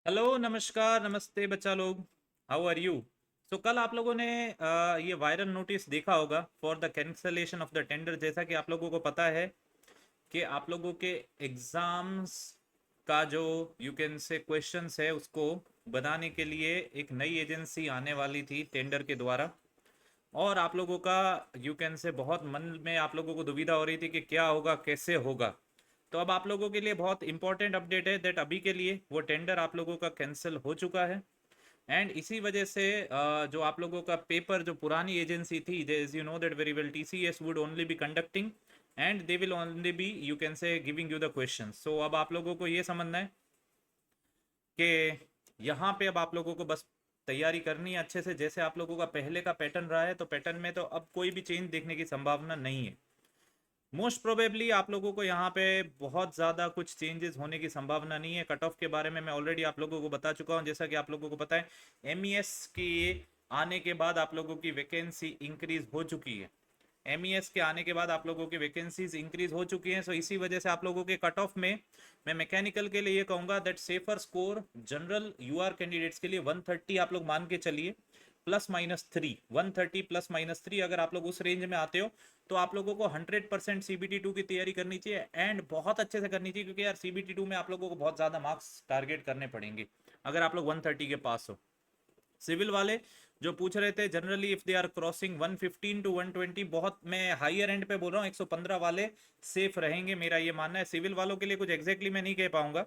Hello, नमस्कार, नमस्ते बच्चा लोग। How are you? सो कल आप लोगों ने ये वायरल नोटिस देखा होगा for the cancellation of the tender. जैसा कि आप लोगों को पता है कि आप लोगों के एग्जाम्स का जो यू कैन से क्वेश्चंस है उसको बनाने के लिए एक नई एजेंसी आने वाली थी टेंडर के द्वारा। और आप लोगों का यू कैन से बहुत मन में आप लोगों को दुविधा हो रही थी कि क्या होगा, कैसे होगा। तो अब आप लोगों के लिए बहुत इंपॉर्टेंट अपडेट है दैट अभी के लिए वो टेंडर आप लोगों का कैंसिल हो चुका है। एंड इसी वजह से जो आप लोगों का पेपर जो पुरानी एजेंसी थी, as you know that very well, TCS would only be conducting and they will only be you can say giving you the question. So अब आप लोगों को ये समझना है कि यहाँ पे अब आप लोगों को बस तैयारी करनी है अच्छे से। जैसे आप लोगों का पहले का पैटर्न रहा है तो पैटर्न में तो अब कोई भी चेंज देखने की संभावना नहीं है। मोस्ट प्रोबेबली आप लोगों को यहाँ पे बहुत ज़्यादा कुछ चेंजेस होने की संभावना नहीं है। कट ऑफ के बारे में मैं ऑलरेडी आप लोगों को बता चुका हूँ। जैसा कि आप लोगों को पता है, एमईएस के आने के बाद आप लोगों की वैकेंसी इंक्रीज हो चुकी है। एमईएस के आने के बाद आप लोगों की वैकेंसीज इंक्रीज हो चुकी हैं। सो इसी वजह से आप लोगों के कट ऑफ में मैं मैकेनिकल के लिए ये कहूँगा that safer score general UR candidates के लिए 130 आप लोग मान के चलिए, +-3 130 +-3। अगर आप लोग उस रेंज में आते हो तो आप लोगों को 100% CBT2 की तैयारी करनी चाहिए एंड बहुत अच्छे से करनी चाहिए, क्योंकि यार CBT2 में आप लोगों को बहुत ज़्यादा मार्क्स टारगेट करने पड़ेंगे अगर आप लोग 130 के पास हो। सिविल वाले जो पूछ रहे थे, generally if they are crossing 115 to 120, बहुत मैं हाइयर एंड पे बोल रहा हूँ, 115 वाले सेफ रहेंगे, मेरा ये मानना है। सिविल वालों के लिए कुछ एग्जैक्टली मैं नहीं कह पाऊंगा,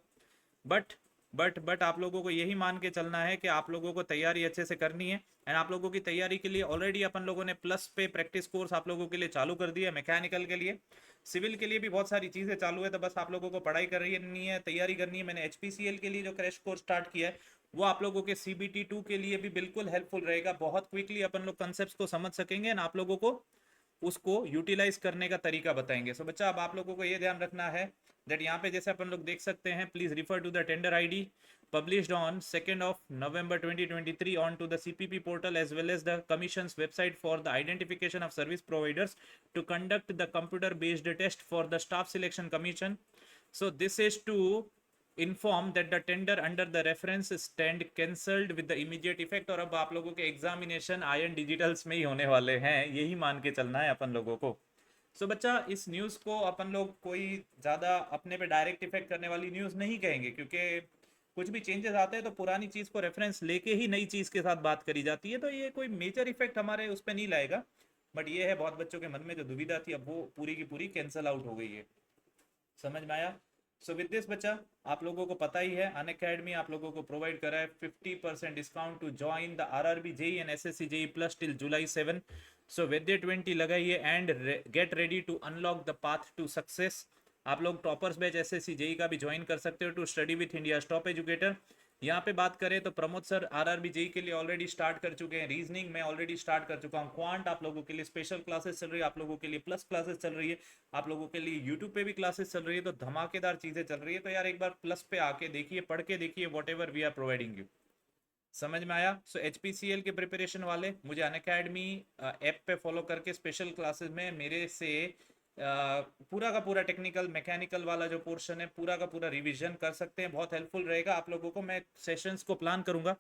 बट बट आप लोगों को यही मान के चलना है कि आप लोगों को तैयारी अच्छे से करनी है। एंड आप लोगों की तैयारी के लिए ऑलरेडी अपन लोगों ने प्लस पे प्रैक्टिस कोर्स आप लोगों के लिए चालू कर दिया है। मैकेनिकल के लिए, सिविल के लिए भी बहुत सारी चीज़ें चालू है, तो बस आप लोगों को पढ़ाई करनी है, तैयारी करनी है। मैंने HPCL के लिए जो क्रैश कोर्स स्टार्ट किया है वो आप लोगों के CBT2 के लिए भी बिल्कुल हेल्पफुल रहेगा। बहुत क्विकली अपन लोग कंसेप्ट को समझ सकेंगे ना, आप लोगों को उसको यूटिलाइज करने का तरीका बताएंगे। सो बच्चा, अब आप लोगों को ये ध्यान रखना है दैट यहाँ पे जैसे अपन लोग देख सकते हैं, please refer to the tender ID published on 2nd of November 2023 onto the CPP portal as well as the Commission's website for the identification of service providers to conduct the computer based test for the Staff Selection Commission. So this is to inform that the tender under the reference stand cancelled with the immediate effect। और अब आप लोगों के examination ion digitals में ही होने वाले हैं, यही मान के चलना है अपन लोगों को। सो बच्चा, इस न्यूज़ को अपन लोग कोई ज़्यादा अपने पे डायरेक्ट इफेक्ट करने वाली न्यूज़ नहीं कहेंगे, क्योंकि कुछ भी चेंजेस आते हैं तो पुरानी चीज़ को रेफरेंस लेके ही नई चीज़ के साथ बात करी जाती है, तो ये कोई मेजर इफेक्ट हमारे उस पर नहीं लाएगा। बट ये है, बहुत बच्चों के मन में जो दुविधा थी अब वो पूरी की पूरी कैंसल आउट हो गई है। समझ में आया? सो विद दिस बच्चा, आप लोगों को पता ही है, अन अकेडमी आप लोगों को प्रोवाइड करा है 50% discount to join the RRB JEE and SSC JEE plus till July 7। So वेदे 20 लगाइए and get ready to unlock the path to success. आप लोग टॉपर्स बैच SSC JEE का भी ज्वाइन कर सकते हो to study with India top educator. यहाँ पे बात करें तो प्रमोद सर RRB JEE के लिए ऑलरेडी स्टार्ट कर चुके हैं। रीजनिंग में ऑलरेडी स्टार्ट कर चुका हूँ। क्वांट आप लोगों के लिए स्पेशल क्लासेस चल रही है, आप लोगों के लिए प्लस क्लासेस चल रही है, आप लोगों के लिए यूट्यूब पे भी क्लासेस चल रही है। तो धमाकेदार चीज़ें चल रही है, तो यार एक बार प्लस पे आके देखिए, पढ़ के देखिए, whatever we are providing you. समझ में आया? सो HPCL के प्रिपरेशन वाले मुझे अनअकैडमी ऐप पे फॉलो करके स्पेशल क्लासेस में मेरे से पूरा का पूरा टेक्निकल मैकेनिकल वाला जो पोर्शन है पूरा का पूरा रिवीजन कर सकते हैं। बहुत हेल्पफुल रहेगा आप लोगों को। मैं सेशंस को प्लान करूंगा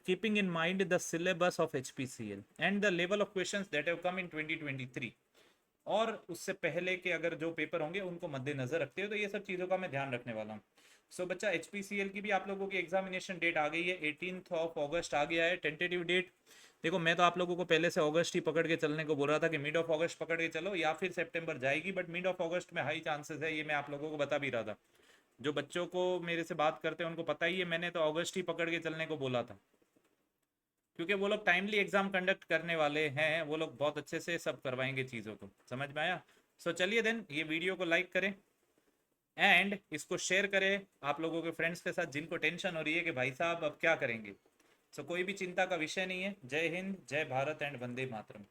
keeping in mind the syllabus of HPCL and the level of questions that have come in 2023, और उससे पहले के अगर जो पेपर होंगे उनको मद्देनजर रखते हो, तो ये सब चीज़ों का मैं ध्यान रखने वाला हूँ। सो बच्चा, HPCL की भी आप लोगों की एग्जामिनेशन डेट आ गई है, 18 अगस्त आ गया है टेंटेटिव डेट। देखो, मैं तो आप लोगों को पहले से अगस्त ही पकड़ के चलने को बोल रहा था कि मिड ऑफ अगस्त पकड़ के चलो या फिर सितंबर जाएगी, बट मिड ऑफ अगस्त में हाई चांसेस है, ये मैं आप लोगों को बता भी रहा था। जो बच्चों को मेरे से बात करते हैं उनको पता ही है, मैंने तो अगस्त ही पकड़ के चलने को बोला था, क्योंकि वो लोग टाइमली एग्जाम कंडक्ट करने वाले हैं, वो लोग बहुत अच्छे से सब करवाएंगे चीज़ों को। समझ में आया? सो चलिए देन, ये वीडियो को लाइक करें एंड इसको शेयर करें आप लोगों के फ्रेंड्स के साथ जिनको टेंशन हो रही है कि भाई साहब अब क्या करेंगे। सो कोई भी चिंता का विषय नहीं है। जय हिंद, जय भारत एंड वंदे मातरम।